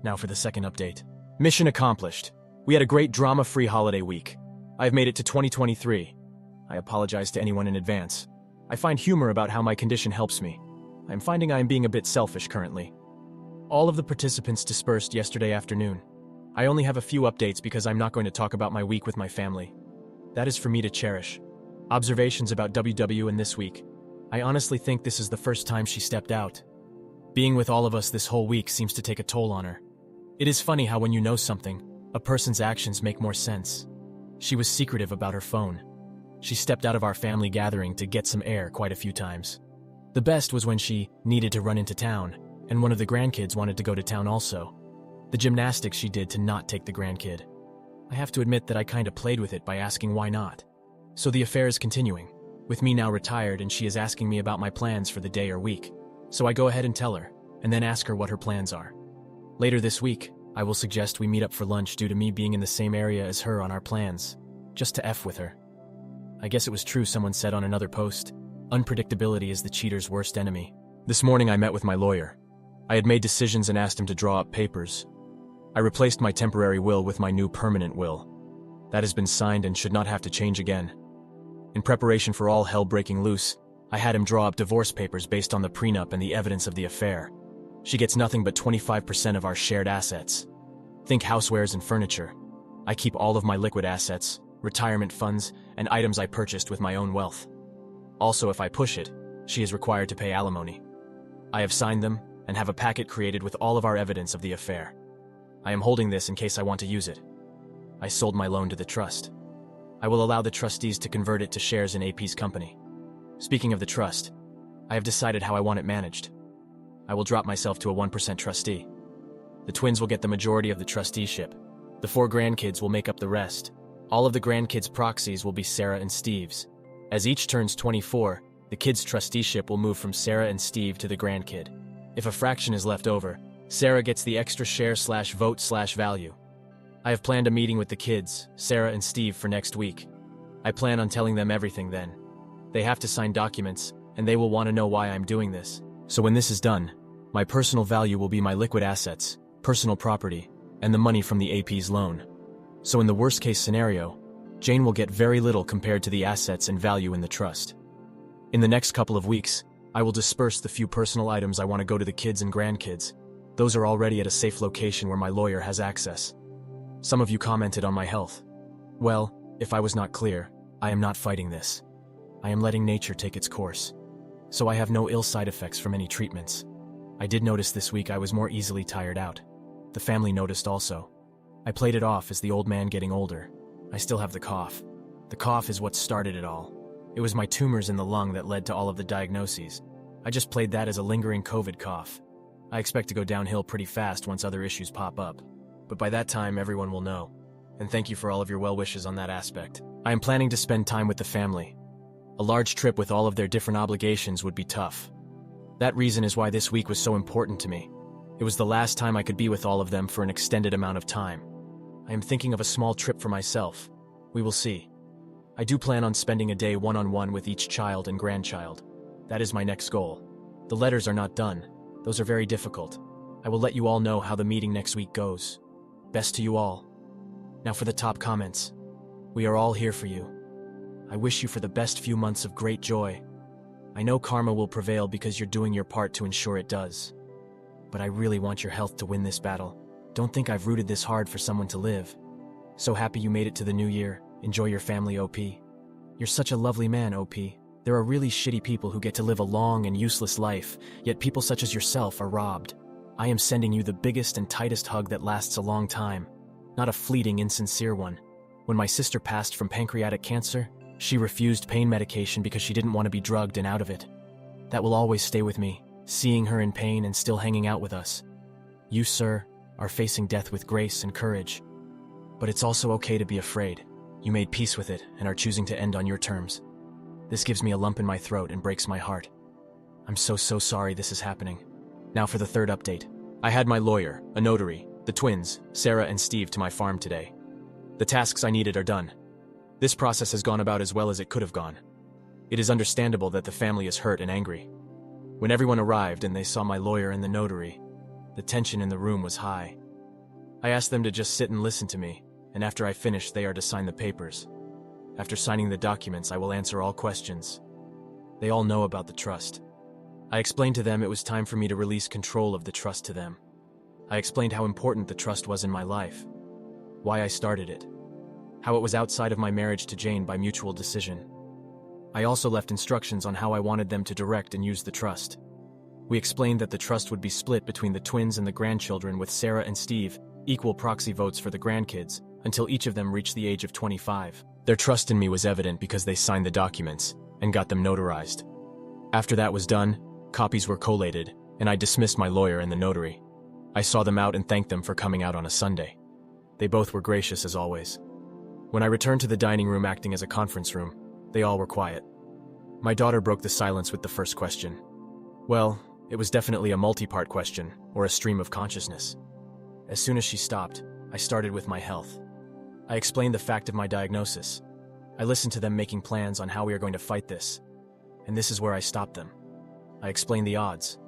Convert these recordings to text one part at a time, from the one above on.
Now for the second update. Mission accomplished. We had a great drama-free holiday week. I've made it to 2023. I apologize to anyone in advance. I find humor about how my condition helps me. I'm finding I am being a bit selfish currently. All of the participants dispersed yesterday afternoon. I only have a few updates because I'm not going to talk about my week with my family. That is for me to cherish. Observations about WW in this week. I honestly think this is the first time she stepped out. Being with all of us this whole week seems to take a toll on her. It is funny how when you know something, a person's actions make more sense. She was secretive about her phone. She stepped out of our family gathering to get some air quite a few times. The best was when she needed to run into town, and one of the grandkids wanted to go to town also. The gymnastics she did to not take the grandkid. I have to admit that I kinda played with it by asking why not. So the affair is continuing, with me now retired and she is asking me about my plans for the day or week. So I go ahead and tell her, and then ask her what her plans are. Later this week, I will suggest we meet up for lunch due to me being in the same area as her on our plans, just to F with her. I guess it was true someone said on another post, unpredictability is the cheater's worst enemy. This morning I met with my lawyer. I had made decisions and asked him to draw up papers. I replaced my temporary will with my new permanent will. That has been signed and should not have to change again. In preparation for all hell breaking loose, I had him draw up divorce papers based on the prenup and the evidence of the affair. She gets nothing but 25% of our shared assets. Think housewares and furniture. I keep all of my liquid assets, retirement funds, and items I purchased with my own wealth. Also, if I push it, she is required to pay alimony. I have signed them and have a packet created with all of our evidence of the affair. I am holding this in case I want to use it. I sold my loan to the trust. I will allow the trustees to convert it to shares in AP's company. Speaking of the trust, I have decided how I want it managed. I will drop myself to a 1% trustee. The twins will get the majority of the trusteeship. The 4 grandkids will make up the rest. All of the grandkids' proxies will be Sarah and Steve's. As each turns 24, the kids' trusteeship will move from Sarah and Steve to the grandkid. If a fraction is left over, Sarah gets the extra share/vote/value. I have planned a meeting with the kids, Sarah and Steve, for next week. I plan on telling them everything then. They have to sign documents, and they will want to know why I'm doing this. So when this is done, my personal value will be my liquid assets, personal property, and the money from the AP's loan. So in the worst case scenario, Jane will get very little compared to the assets and value in the trust. In the next couple of weeks, I will disperse the few personal items I want to go to the kids and grandkids. Those are already at a safe location where my lawyer has access. Some of you commented on my health. Well, if I was not clear, I am not fighting this. I am letting nature take its course. So I have no ill side effects from any treatments. I did notice this week I was more easily tired out. The family noticed also. I played it off as the old man getting older. I still have the cough. The cough is what started it all. It was my tumors in the lung that led to all of the diagnoses. I just played that as a lingering COVID cough. I expect to go downhill pretty fast once other issues pop up. But by that time, everyone will know. And thank you for all of your well wishes on that aspect. I am planning to spend time with the family. A large trip with all of their different obligations would be tough. That reason is why this week was so important to me. It was the last time I could be with all of them for an extended amount of time. I am thinking of a small trip for myself. We will see. I do plan on spending a day one-on-one with each child and grandchild. That is my next goal. The letters are not done. Those are very difficult. I will let you all know how the meeting next week goes. Best to you all. Now for the top comments. We are all here for you. I wish you for the best few months of great joy. I know karma will prevail because you're doing your part to ensure it does. But I really want your health to win this battle. Don't think I've rooted this hard for someone to live. So happy you made it to the new year. Enjoy your family, OP. You're such a lovely man, OP. There are really shitty people who get to live a long and useless life, yet people such as yourself are robbed. I am sending you the biggest and tightest hug that lasts a long time, not a fleeting, insincere one. When my sister passed from pancreatic cancer, she refused pain medication because she didn't want to be drugged and out of it. That will always stay with me, seeing her in pain and still hanging out with us. You, sir, are facing death with grace and courage. But it's also okay to be afraid. You made peace with it and are choosing to end on your terms. This gives me a lump in my throat and breaks my heart. I'm so sorry this is happening. Now for the third update. I had my lawyer, a notary, the twins, Sarah and Steve, to my farm today. The tasks I needed are done. This process has gone about as well as it could have gone. It is understandable that the family is hurt and angry. When everyone arrived and they saw my lawyer and the notary, the tension in the room was high. I asked them to just sit and listen to me, and after I finish, they are to sign the papers. After signing the documents, I will answer all questions. They all know about the trust. I explained to them it was time for me to release control of the trust to them. I explained how important the trust was in my life, why I started it, how it was outside of my marriage to Jane by mutual decision. I also left instructions on how I wanted them to direct and use the trust. We explained that the trust would be split between the twins and the grandchildren, with Sarah and Steve equal proxy votes for the grandkids until each of them reached the age of 25. Their trust in me was evident because they signed the documents and got them notarized. After that was done, copies were collated, and I dismissed my lawyer and the notary. I saw them out and thanked them for coming out on a Sunday. They both were gracious as always. When I returned to the dining room acting as a conference room, they all were quiet. My daughter broke the silence with the first question. Well, it was definitely a multi-part question, or a stream of consciousness. As soon as she stopped, I started with my health. I explained the fact of my diagnosis. I listened to them making plans on how we are going to fight this. And this is where I stopped them. I explained the odds.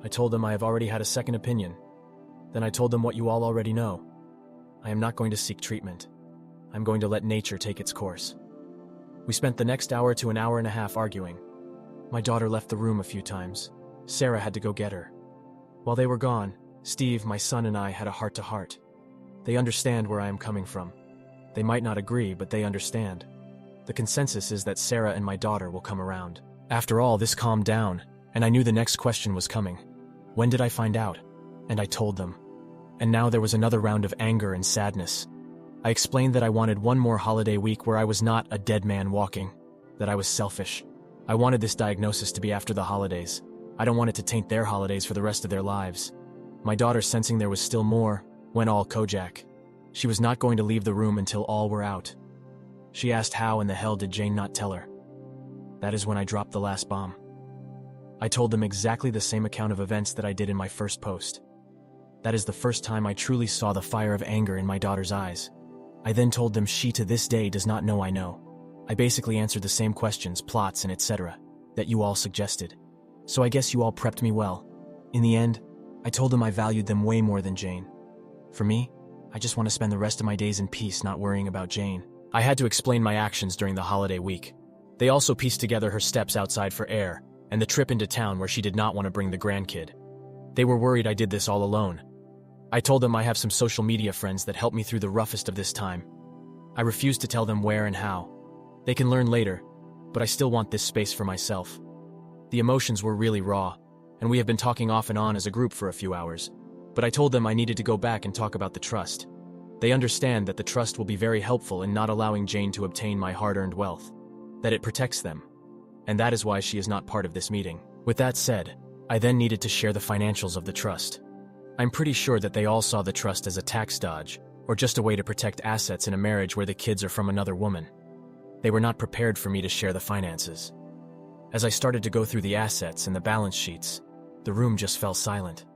I told them I have already had a second opinion. Then I told them what you all already know. I am not going to seek treatment. I'm going to let nature take its course. We spent the next hour to an hour and a half arguing. My daughter left the room a few times. Sarah had to go get her. While they were gone, Steve, my son, and I had a heart-to-heart. They understand where I am coming from. They might not agree, but they understand. The consensus is that Sarah and my daughter will come around. After all, this calmed down, and I knew the next question was coming. When did I find out? And I told them. And now there was another round of anger and sadness. I explained that I wanted one more holiday week where I was not a dead man walking, that I was selfish. I wanted this diagnosis to be after the holidays. I don't want it to taint their holidays for the rest of their lives. My daughter, sensing there was still more, went all Kojak. She was not going to leave the room until all were out. She asked how in the hell did Jane not tell her. That is when I dropped the last bomb. I told them exactly the same account of events that I did in my first post. That is the first time I truly saw the fire of anger in my daughter's eyes. I then told them she to this day does not know I know. I basically answered the same questions, plots, and etc. that you all suggested. So I guess you all prepped me well. In the end, I told them I valued them way more than Jane. For me, I just want to spend the rest of my days in peace not worrying about Jane. I had to explain my actions during the holiday week. They also pieced together her steps outside for air, and the trip into town where she did not want to bring the grandkid. They were worried I did this all alone. I told them I have some social media friends that helped me through the roughest of this time. I refused to tell them where and how. They can learn later, but I still want this space for myself. The emotions were really raw, and we have been talking off and on as a group for a few hours, but I told them I needed to go back and talk about the trust. They understand that the trust will be very helpful in not allowing Jane to obtain my hard-earned wealth, that it protects them, and that is why she is not part of this meeting. With that said, I then needed to share the financials of the trust. I'm pretty sure that they all saw the trust as a tax dodge, or just a way to protect assets in a marriage where the kids are from another woman. They were not prepared for me to share the finances. As I started to go through the assets and the balance sheets, the room just fell silent.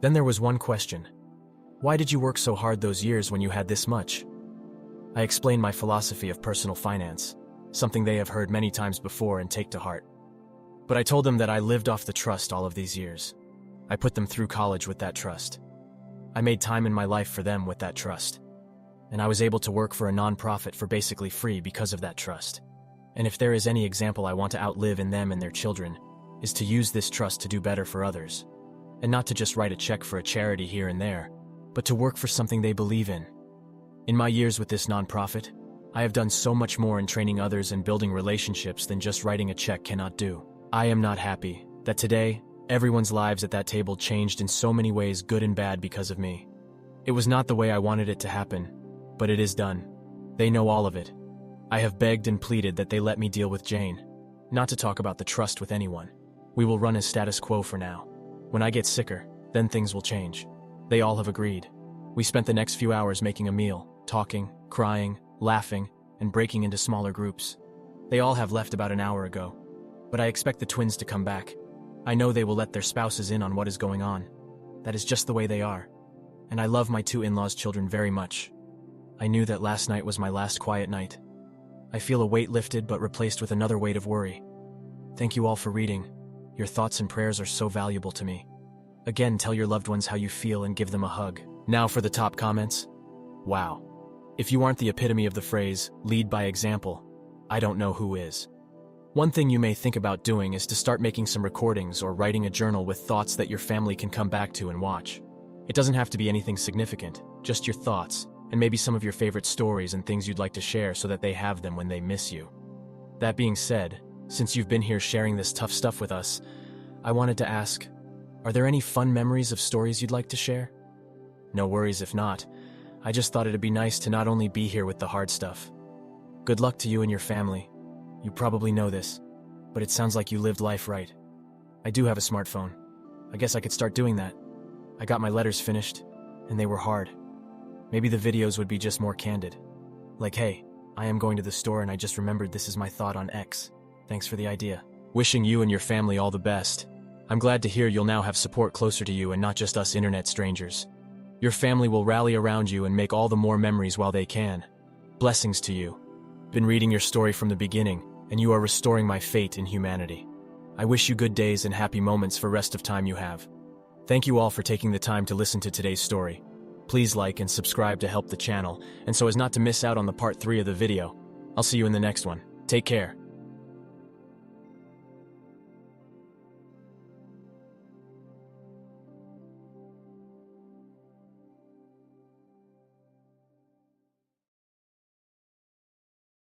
Then there was one question. Why did you work so hard those years when you had this much? I explained my philosophy of personal finance, something they have heard many times before and take to heart. But I told them that I lived off the trust all of these years. I put them through college with that trust. I made time in my life for them with that trust. And I was able to work for a non-profit for basically free because of that trust. And if there is any example I want to outlive in them and their children, is to use this trust to do better for others. And not to just write a check for a charity here and there, but to work for something they believe in. In my years with this non-profit, I have done so much more in training others and building relationships than just writing a check cannot do. I am not happy that today, everyone's lives at that table changed in so many ways, good and bad, because of me. It was not the way I wanted it to happen, but it is done. They know all of it. I have begged and pleaded that they let me deal with Jane, not to talk about the trust with anyone. We will run as status quo for now. When I get sicker, then things will change. They all have agreed. We spent the next few hours making a meal, talking, crying, laughing, and breaking into smaller groups. They all have left about an hour ago, but I expect the twins to come back. I know they will let their spouses in on what is going on. That is just the way they are. And I love my two in-laws' children very much. I knew that last night was my last quiet night. I feel a weight lifted but replaced with another weight of worry. Thank you all for reading. Your thoughts and prayers are so valuable to me. Again, tell your loved ones how you feel and give them a hug. Now for the top comments. Wow. If you aren't the epitome of the phrase, lead by example, I don't know who is. One thing you may think about doing is to start making some recordings or writing a journal with thoughts that your family can come back to and watch. It doesn't have to be anything significant, just your thoughts, and maybe some of your favorite stories and things you'd like to share so that they have them when they miss you. That being said, since you've been here sharing this tough stuff with us, I wanted to ask, are there any fun memories of stories you'd like to share? No worries if not. I just thought it'd be nice to not only be here with the hard stuff. Good luck to you and your family. You probably know this, but it sounds like you lived life right. I do have a smartphone. I guess I could start doing that. I got my letters finished, and they were hard. Maybe the videos would be just more candid. Like, hey, I am going to the store and I just remembered this is my thought on X. Thanks for the idea. Wishing you and your family all the best. I'm glad to hear you'll now have support closer to you and not just us internet strangers. Your family will rally around you and make all the more memories while they can. Blessings to you. Been reading your story from the beginning, and you are restoring my faith in humanity. I wish you good days and happy moments for rest of time you have. Thank you all for taking the time to listen to today's story. Please like and subscribe to help the channel, and so as not to miss out on the part 3 of the video. I'll see you in the next one. Take care.